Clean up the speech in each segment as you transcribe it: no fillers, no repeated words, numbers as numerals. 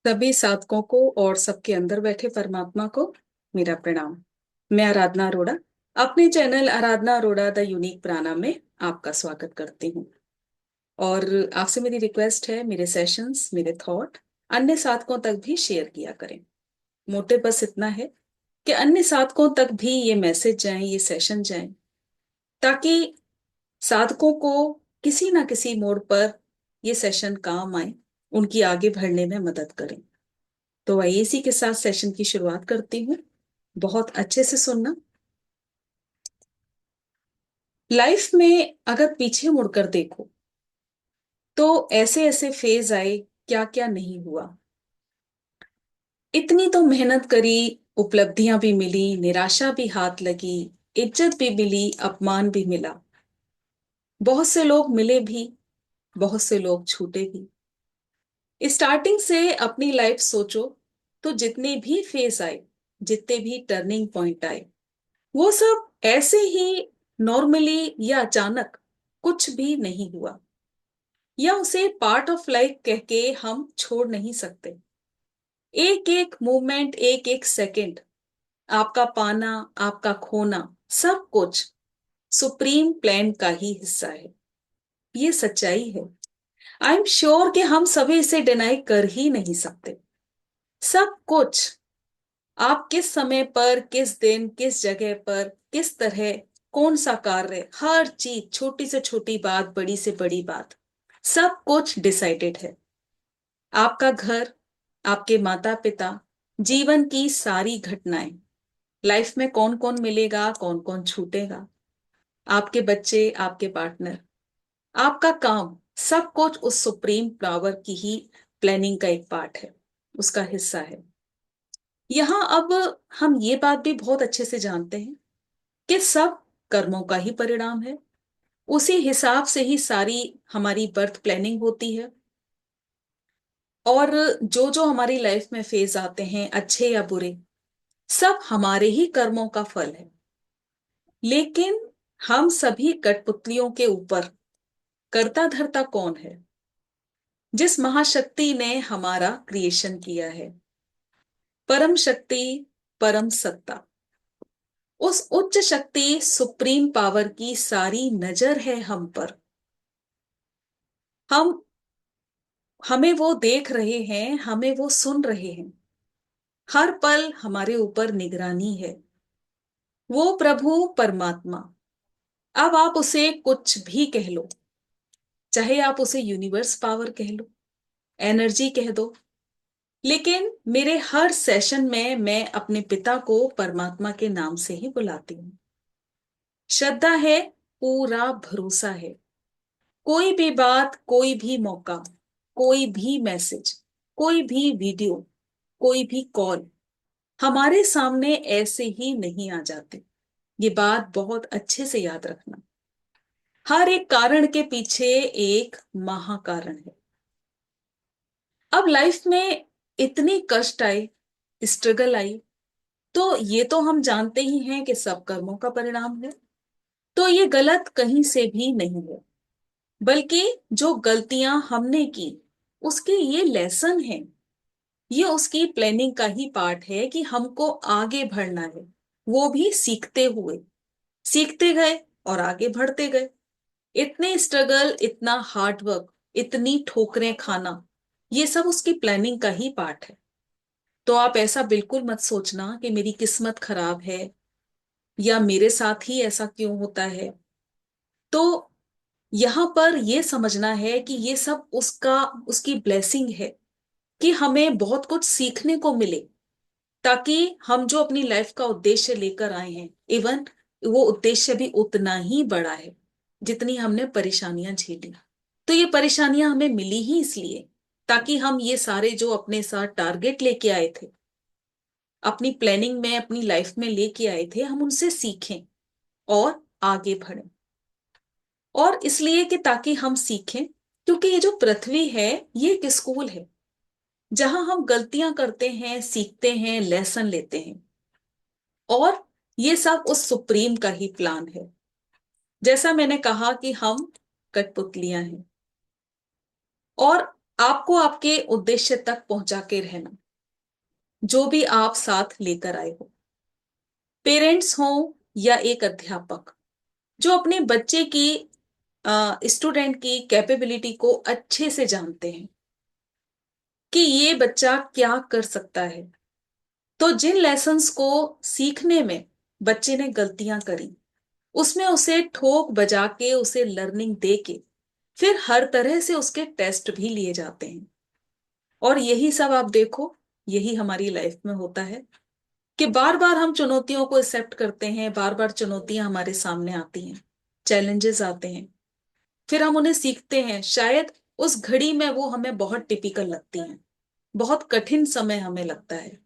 सभी साधकों को और सबके अंदर बैठे परमात्मा को मेरा प्रणाम। मैं आराधना अरोड़ा अपने channel Aradhana Arora the unique प्राणा में आपका स्वागत करती हूँ। और आपसे मेरी रिक्वेस्ट है, मेरे सेशंस, मेरे थॉट अन्य साधकों तक भी शेयर किया करें। मोटिव बस इतना है कि अन्य साधकों तक भी ये मैसेज जाए, ये सेशन जाए, ताकि साधकों को किसी ना किसी मोड़ पर ये सेशन काम आए, उनकी आगे बढ़ने में मदद करें। तो आइए इसी के साथ सेशन की शुरुआत करती हूँ। बहुत अच्छे से सुनना। लाइफ में अगर पीछे मुड़कर देखो तो ऐसे ऐसे फेज आए, क्या क्या नहीं हुआ। इतनी तो मेहनत करी, उपलब्धियां भी मिली, निराशा भी हाथ लगी, इज्जत भी मिली, अपमान भी मिला। बहुत से लोग मिले भी, बहुत से लोग छूटे भी। स्टार्टिंग से अपनी लाइफ सोचो तो जितने भी फेज आए, जितने भी टर्निंग पॉइंट आए, वो सब ऐसे ही नॉर्मली या अचानक कुछ भी नहीं हुआ, या उसे पार्ट ऑफ लाइफ कह के हम छोड़ नहीं सकते। एक एक मोमेंट, एक एक सेकंड, आपका पाना, आपका खोना, सब कुछ सुप्रीम प्लान का ही हिस्सा है। ये सच्चाई है। आई एम श्योर कि हम सभी इसे डिनाई कर ही नहीं सकते। सब कुछ आप किस समय पर, किस दिन, किस जगह पर, किस तरह, कौन सा कार्य, हर चीज, छोटी से छोटी बात, बड़ी से बड़ी बात, सब कुछ डिसाइडेड है। आपका घर, आपके माता पिता, जीवन की सारी घटनाएं, लाइफ में कौन कौन मिलेगा, कौन कौन छूटेगा, आपके बच्चे, आपके पार्टनर, आपका काम, सब कुछ उस सुप्रीम पावर की ही प्लानिंग का एक पार्ट है, उसका हिस्सा है। यहां अब हम ये बात भी बहुत अच्छे से जानते हैं कि सब कर्मों का ही परिणाम है। उसी हिसाब से ही सारी हमारी बर्थ प्लानिंग होती है। और जो जो हमारी लाइफ में फेज आते हैं, अच्छे या बुरे, सब हमारे ही कर्मों का फल है। लेकिन हम सभी कठपुतलियों के ऊपर कर्ता धर्ता कौन है? जिस महाशक्ति ने हमारा क्रिएशन किया है, परम शक्ति, परम सत्ता, उस उच्च शक्ति सुप्रीम पावर की सारी नजर है हम पर। हम हमें वो देख रहे हैं, हमें वो सुन रहे हैं। हर पल हमारे ऊपर निगरानी है। वो प्रभु परमात्मा, अब आप उसे कुछ भी कह लो, चाहे आप उसे यूनिवर्स पावर कह लो, एनर्जी कह दो, लेकिन मेरे हर सेशन में मैं अपने पिता को परमात्मा के नाम से ही बुलाती हूँ। श्रद्धा है, पूरा भरोसा है। कोई भी बात, कोई भी मौका, कोई भी मैसेज, कोई भी वीडियो, कोई भी कॉल हमारे सामने ऐसे ही नहीं आ जाते। ये बात बहुत अच्छे से याद रखना। हर एक कारण के पीछे एक महाकारण है। अब लाइफ में इतनी कष्ट आए, स्ट्रगल आई, तो ये तो हम जानते ही हैं कि सब कर्मों का परिणाम है। तो ये गलत कहीं से भी नहीं है, बल्कि जो गलतियां हमने की, उसके ये लेसन है। ये उसकी प्लानिंग का ही पार्ट है कि हमको आगे बढ़ना है, वो भी सीखते हुए। सीखते गए और आगे बढ़ते गए। इतने स्ट्रगल, इतना हार्ड वर्क, इतनी ठोकरें खाना, ये सब उसकी प्लानिंग का ही पार्ट है। तो आप ऐसा बिल्कुल मत सोचना कि मेरी किस्मत खराब है या मेरे साथ ही ऐसा क्यों होता है। तो यहां पर यह समझना है कि ये सब उसका, उसकी ब्लेसिंग है कि हमें बहुत कुछ सीखने को मिले, ताकि हम जो अपनी लाइफ का उद्देश्य लेकर आए हैं, इवन वो उद्देश्य भी उतना ही बड़ा है जितनी हमने परेशानियां झेली। तो ये परेशानियां हमें मिली ही इसलिए, ताकि हम ये सारे जो अपने साथ टारगेट लेके आए थे, अपनी प्लानिंग में, अपनी लाइफ में लेके आए थे, हम उनसे सीखें और आगे बढ़ें। और इसलिए कि ताकि हम सीखें, क्योंकि ये जो पृथ्वी है, ये एक स्कूल है जहां हम गलतियां करते हैं, सीखते हैं, लेसन लेते हैं। और ये सब उस सुप्रीम का ही प्लान है। जैसा मैंने कहा कि हम कठपुतलियां हैं, और आपको आपके उद्देश्य तक पहुंचा के रहना, जो भी आप साथ लेकर आए हो, पेरेंट्स हो या एक अध्यापक जो अपने बच्चे की, स्टूडेंट की कैपेबिलिटी को अच्छे से जानते हैं कि ये बच्चा क्या कर सकता है। तो जिन लेसन्स को सीखने में बच्चे ने गलतियां करी, उसमें उसे ठोक बजा के, उसे लर्निंग दे के, फिर हर तरह से उसके टेस्ट भी लिए जाते हैं। और यही सब आप देखो, यही हमारी लाइफ में होता है कि बार बार हम चुनौतियों को एक्सेप्ट करते हैं, बार बार चुनौतियां हमारे सामने आती हैं, चैलेंजेस आते हैं, फिर हम उन्हें सीखते हैं। शायद उस घड़ी में वो हमें बहुत टिपिकल लगती हैं, बहुत कठिन समय हमें लगता है,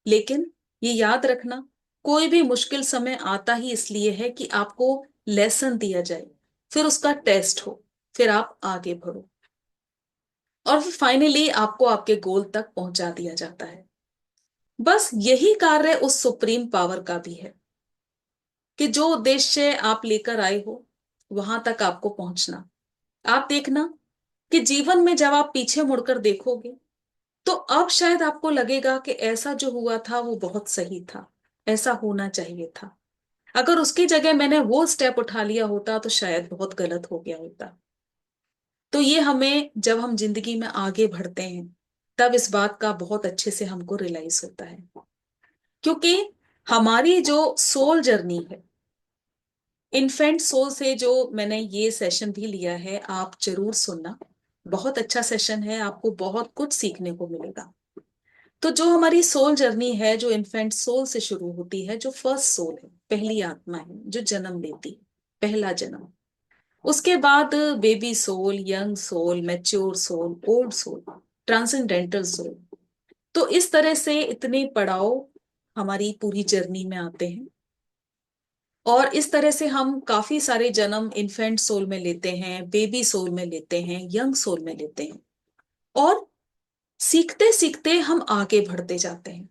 लेकिन ये याद रखना, कोई भी मुश्किल समय आता ही इसलिए है कि आपको लेसन दिया जाए, फिर उसका टेस्ट हो, फिर आप आगे बढ़ो, और फिर फाइनली आपको आपके गोल तक पहुंचा दिया जाता है। बस यही कार्य उस सुप्रीम पावर का भी है कि जो उद्देश्य आप लेकर आए हो, वहां तक आपको पहुंचना। आप देखना कि जीवन में जब आप पीछे मुड़कर देखोगे, तो अब शायद आपको लगेगा कि ऐसा जो हुआ था वो बहुत सही था, ऐसा होना चाहिए था। अगर उसकी जगह मैंने वो स्टेप उठा लिया होता तो शायद बहुत गलत हो गया होता। तो ये हमें, जब हम जिंदगी में आगे बढ़ते हैं, तब इस बात का बहुत अच्छे से हमको रियलाइज होता है, क्योंकि हमारी जो सोल जर्नी है, इन्फेंट सोल से, जो मैंने ये सेशन भी लिया है, आप जरूर सुनना। बहुत अच्छा सेशन है, आपको बहुत कुछ सीखने को मिलेगा। तो जो हमारी सोल जर्नी है, जो इन्फेंट सोल से शुरू होती है, जो फर्स्ट सोल है, पहली आत्मा है जो जन्म लेती है, पहला जन्म। उसके बाद baby soul, young soul, mature soul, old soul, transcendental soul. तो इस तरह से इतने पड़ाव हमारी पूरी जर्नी में आते हैं, और इस तरह से हम काफी सारे जन्म इन्फेंट सोल में लेते हैं, बेबी सोल में लेते हैं, यंग सोल में लेते हैं, और सीखते सीखते हम आगे बढ़ते जाते हैं।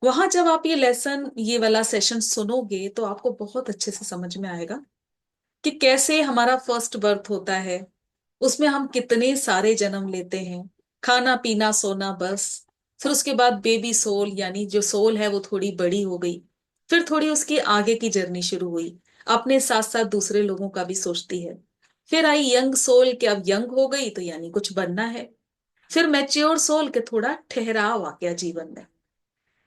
वहां जब आप ये लेसन, ये वाला सेशन सुनोगे, तो आपको बहुत अच्छे से समझ में आएगा कि कैसे हमारा फर्स्ट बर्थ होता है, उसमें हम कितने सारे जन्म लेते हैं, खाना पीना सोना बस। फिर उसके बाद बेबी सोल, यानी जो सोल है वो थोड़ी बड़ी हो गई, फिर थोड़ी उसकी आगे की जर्नी शुरू हुई, अपने साथ साथ दूसरे लोगों का भी सोचती है। फिर आई यंग सोल कि अब यंग हो गई तो यानी कुछ बनना है। फिर मैच्योर सोल के थोड़ा ठहराव आ गया जीवन में।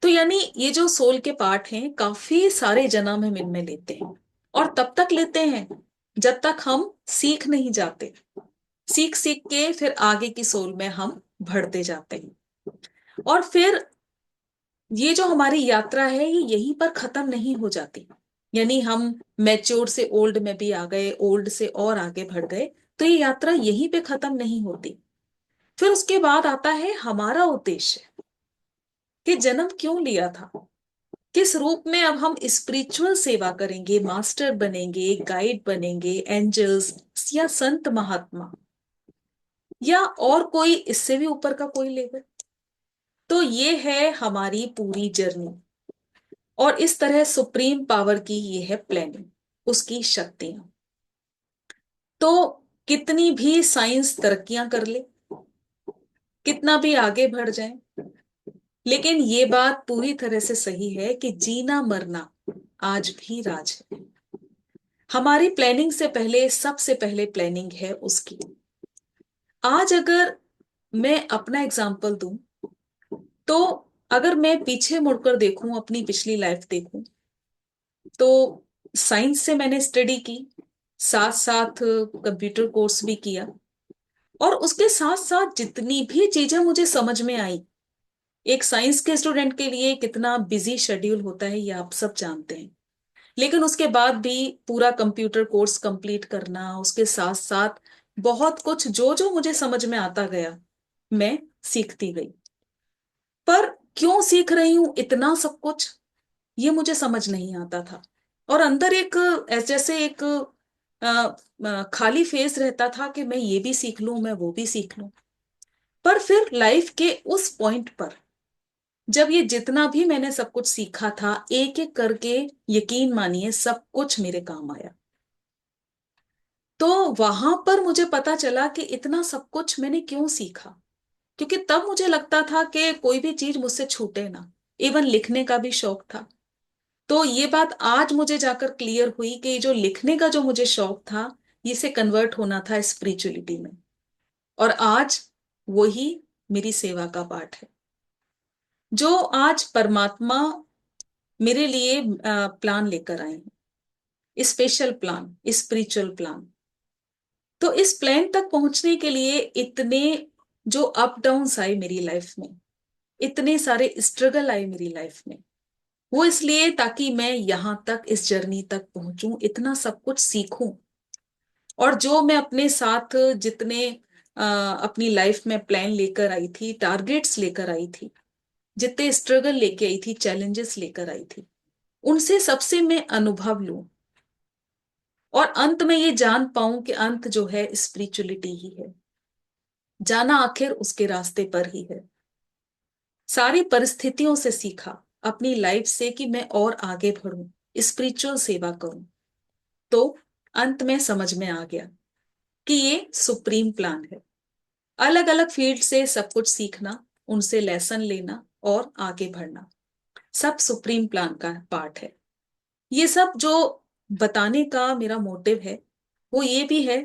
तो यानी ये जो सोल के पार्ट हैं, काफी सारे जन्म हम इनमें लेते हैं, और तब तक लेते हैं जब तक हम सीख नहीं जाते। सीख सीख के फिर आगे की सोल में हम बढ़ते जाते हैं, और फिर ये जो हमारी यात्रा है, ये यहीं पर खत्म नहीं हो जाती। यानी हम मैच्योर से ओल्ड में भी आ गए, ओल्ड से और आगे बढ़ गए, तो ये यात्रा यहीं पे खत्म नहीं होती। फिर उसके बाद आता है हमारा उद्देश्य, कि जन्म क्यों लिया था, किस रूप में अब हम स्पिरिचुअल सेवा करेंगे, मास्टर बनेंगे, गाइड बनेंगे, एंजल्स या संत महात्मा, या और कोई इससे भी ऊपर का कोई लेवल। तो ये है हमारी पूरी जर्नी, और इस तरह सुप्रीम पावर की ये है प्लानिंग, उसकी शक्तियां। तो कितनी भी साइंस तरक्कियां कर ले, कितना भी आगे बढ़ जाए, लेकिन ये बात पूरी तरह से सही है कि जीना मरना आज भी राज है। हमारी प्लानिंग से पहले, सबसे पहले प्लानिंग है उसकी। आज अगर मैं अपना एग्जाम्पल दूं, तो अगर मैं पीछे मुड़कर देखूं, अपनी पिछली लाइफ देखूं, तो साइंस से मैंने स्टडी की, साथ साथ कंप्यूटर कोर्स भी किया, और उसके साथ साथ जितनी भी चीजें मुझे समझ में आई, एक साइंस के स्टूडेंट के लिए कितना बिजी शेड्यूल होता है ये आप सब जानते हैं। लेकिन उसके बाद भी पूरा कंप्यूटर कोर्स कंप्लीट करना, उसके साथ साथ बहुत कुछ जो जो मुझे समझ में आता गया, मैं सीखती गई। पर क्यों सीख रही हूं इतना सब कुछ, ये मुझे समझ नहीं आता था। और अंदर एक, जैसे एक खाली फेस रहता था कि मैं ये भी सीख लूं, मैं वो भी सीख लूं। पर फिर लाइफ के उस पॉइंट पर, जब ये जितना भी मैंने सब कुछ सीखा था, एक एक करके, यकीन मानिए सब कुछ मेरे काम आया। तो वहां पर मुझे पता चला कि इतना सब कुछ मैंने क्यों सीखा। क्योंकि तब मुझे लगता था कि कोई भी चीज मुझसे छूटे ना। इवन लिखने का भी शौक था। तो ये बात आज मुझे जाकर क्लियर हुई कि जो लिखने का जो मुझे शौक था, ये से कन्वर्ट होना था स्पिरिचुअलिटी में। और आज वही मेरी सेवा का पाठ है। जो आज परमात्मा मेरे लिए प्लान लेकर आए हैं, स्पेशल प्लान, स्पिरिचुअल प्लान। तो इस प्लान तक पहुंचने के लिए इतने जो अप डाउन्स आए मेरी लाइफ में, इतने सारे स्ट्रगल आए मेरी लाइफ में, वो इसलिए ताकि मैं यहां तक इस जर्नी तक पहुंचूं, इतना सब कुछ सीखूं। और जो मैं अपने साथ जितने अपनी लाइफ में प्लान लेकर आई थी, टारगेट्स लेकर आई थी, जितने स्ट्रगल लेके आई थी, चैलेंजेस लेकर आई थी, उनसे सबसे मैं अनुभव लूं। और अंत में ये जान पाऊं कि अंत जो है स्पिरिचुअलिटी ही है। जाना आखिर उसके रास्ते पर ही है। सारी परिस्थितियों से सीखा अपनी लाइफ से कि मैं और आगे बढ़ूं, स्पिरिचुअल सेवा करूं। तो अंत में समझ में आ गया कि ये सुप्रीम प्लान है। अलग अलग फील्ड से सब कुछ सीखना, उनसे लेसन लेना और आगे बढ़ना, सब सुप्रीम प्लान का पार्ट है। ये सब जो बताने का मेरा मोटिव है, वो ये भी है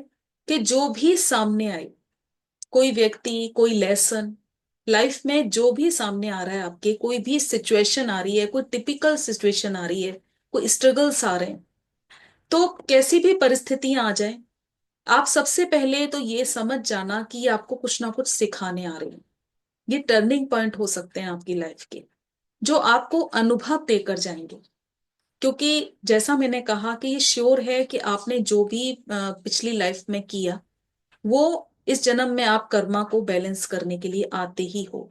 कि जो भी सामने आए, कोई व्यक्ति, कोई लेसन, लाइफ में जो भी सामने आ रहा है, आपके कोई भी सिचुएशन आ रही है, कोई टिपिकल सिचुएशन आ रही है, कोई स्ट्रगल्स आ रहे हैं, तो कैसी भी परिस्थितियां आ जाए, आप सबसे पहले तो ये समझ जाना कि ये आपको कुछ ना कुछ सिखाने आ रहे हैं। ये टर्निंग पॉइंट हो सकते हैं आपकी लाइफ के, जो आपको अनुभव देकर जाएंगे। क्योंकि जैसा मैंने कहा कि ये श्योर है कि आपने जो भी पिछली लाइफ में किया, वो इस जन्म में आप कर्मा को बैलेंस करने के लिए आते ही हो,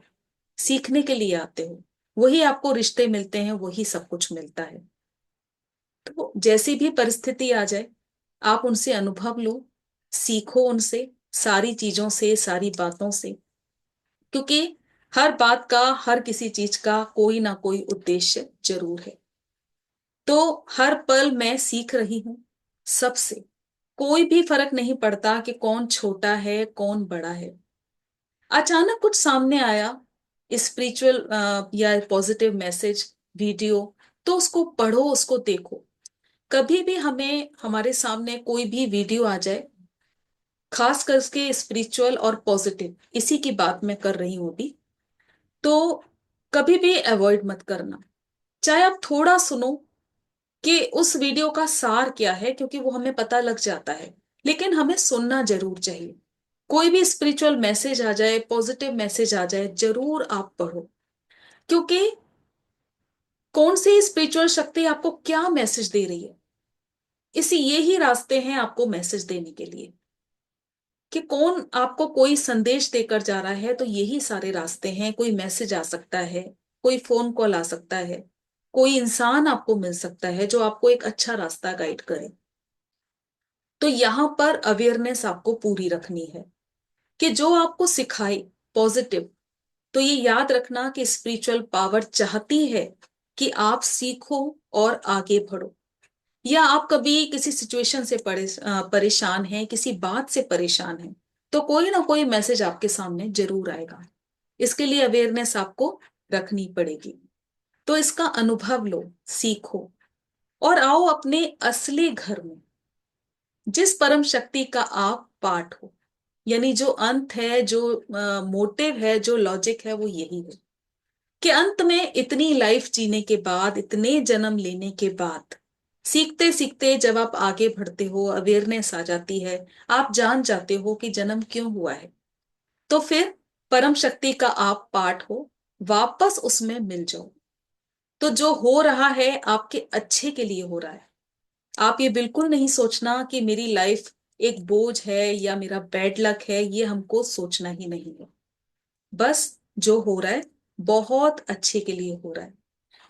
सीखने के लिए आते हो। वही आपको रिश्ते मिलते हैं, वही सब कुछ मिलता है। तो जैसी भी परिस्थिति आ जाए, आप उनसे अनुभव लो, सीखो उनसे, सारी चीजों से, सारी बातों से। क्योंकि हर बात का, हर किसी चीज का कोई ना कोई उद्देश्य जरूर है। तो हर पल मैं सीख रही हूं सबसे। कोई भी फर्क नहीं पड़ता कि कौन छोटा है, कौन बड़ा है। अचानक कुछ सामने आया, स्पिरिचुअल या पॉजिटिव मैसेज, वीडियो, तो उसको पढ़ो, उसको देखो। कभी भी हमें हमारे सामने कोई भी वीडियो आ जाए, खास करके स्पिरिचुअल और पॉजिटिव, इसी की बात मैं कर रही हूं अभी, तो कभी भी अवॉइड मत करना। चाहे आप थोड़ा सुनो कि उस वीडियो का सार क्या है, क्योंकि वो हमें पता लग जाता है, लेकिन हमें सुनना जरूर चाहिए। कोई भी स्पिरिचुअल मैसेज आ जाए, पॉजिटिव मैसेज आ जाए, जरूर आप पढ़ो। क्योंकि कौन सी स्पिरिचुअल शक्ति आपको क्या मैसेज दे रही है, इसी ये ही रास्ते हैं आपको मैसेज देने के लिए। कि कौन आपको कोई संदेश देकर जा रहा है, तो यही सारे रास्ते हैं। कोई मैसेज आ सकता है, कोई फोन कॉल आ सकता है, कोई इंसान आपको मिल सकता है जो आपको एक अच्छा रास्ता गाइड करे। तो यहां पर अवेयरनेस आपको पूरी रखनी है कि जो आपको सिखाए पॉजिटिव, तो ये याद रखना कि स्पिरिचुअल पावर चाहती है कि आप सीखो और आगे बढ़ो। या आप कभी किसी सिचुएशन से परेशान हैं, किसी बात से परेशान हैं, तो कोई ना कोई मैसेज आपके सामने जरूर आएगा। इसके लिए अवेयरनेस आपको रखनी पड़ेगी। तो इसका अनुभव लो, सीखो और आओ अपने असली घर में, जिस परम शक्ति का आप पार्ट हो। यानी जो अंत है, जो मोटिव है, जो लॉजिक है, वो यही है कि अंत में इतनी लाइफ जीने के बाद, इतने जन्म लेने के बाद, सीखते सीखते जब आप आगे बढ़ते हो, अवेयरनेस आ जाती है, आप जान जाते हो कि जन्म क्यों हुआ है, तो फिर परम शक्ति का आप पार्ट हो, वापस उसमें मिल जाओ। तो जो हो रहा है आपके अच्छे के लिए हो रहा है। आप ये बिल्कुल नहीं सोचना कि मेरी लाइफ एक बोझ है या मेरा बैड लक है, ये हमको सोचना ही नहीं है। बस जो हो रहा है बहुत अच्छे के लिए हो रहा है।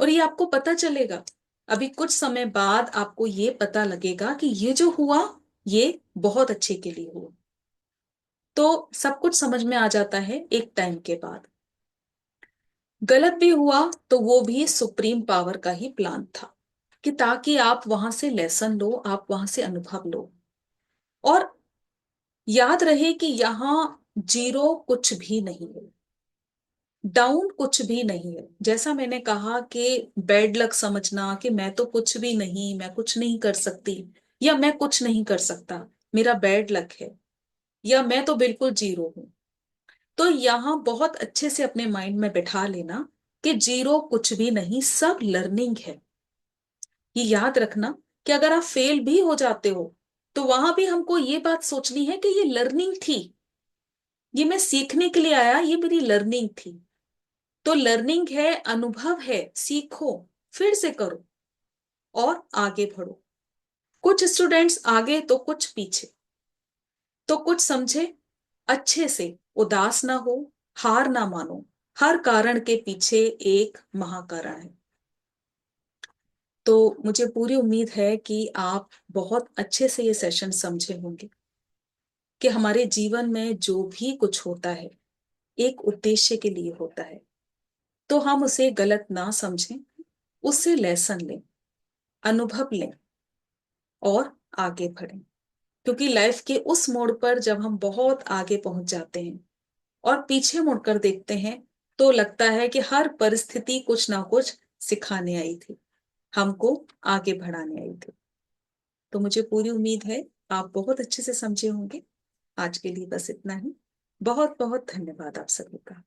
और ये आपको पता चलेगा, अभी कुछ समय बाद आपको ये पता लगेगा कि ये जो हुआ, ये बहुत अच्छे के लिए हुआ। तो सब कुछ समझ में आ जाता है एक टाइम के बाद। गलत भी हुआ तो वो भी सुप्रीम पावर का ही प्लान था, कि ताकि आप वहां से लेसन लो, आप वहां से अनुभव लो। और याद रहे कि यहाँ जीरो कुछ भी नहीं है, डाउन कुछ भी नहीं है। जैसा मैंने कहा कि बैड लक समझना कि मैं तो कुछ भी नहीं, मैं कुछ नहीं कर सकती, या मैं कुछ नहीं कर सकता, मेरा बैड लक है, या मैं तो बिल्कुल जीरो हूं। तो यहाँ बहुत अच्छे से अपने माइंड में बैठा लेना कि जीरो कुछ भी नहीं, सब लर्निंग है। ये याद रखना कि अगर आप फेल भी हो जाते हो तो वहां भी हमको ये बात सोचनी है कि ये लर्निंग थी, ये मैं सीखने के लिए आया, ये मेरी लर्निंग थी। तो लर्निंग है, अनुभव है, सीखो, फिर से करो और आगे बढ़ो। कुछ स्टूडेंट्स आगे तो कुछ पीछे। तो कुछ समझे अच्छे से, उदास ना हो, हार ना मानो, हर कारण के पीछे एक महाकारण है। तो मुझे पूरी उम्मीद है कि आप बहुत अच्छे से ये सेशन समझे होंगे कि हमारे जीवन में जो भी कुछ होता है एक उद्देश्य के लिए होता है। तो हम उसे गलत ना समझें, उससे लेसन लें, अनुभव लें और आगे बढ़ें। क्योंकि लाइफ के उस मोड़ पर जब हम बहुत आगे पहुंच जाते हैं और पीछे मुड़कर देखते हैं तो लगता है कि हर परिस्थिति कुछ ना कुछ सिखाने आई थी, हमको आगे बढ़ाने आई थी। तो मुझे पूरी उम्मीद है आप बहुत अच्छे से समझे होंगे। आज के लिए बस इतना ही। बहुत बहुत धन्यवाद आप सभी का।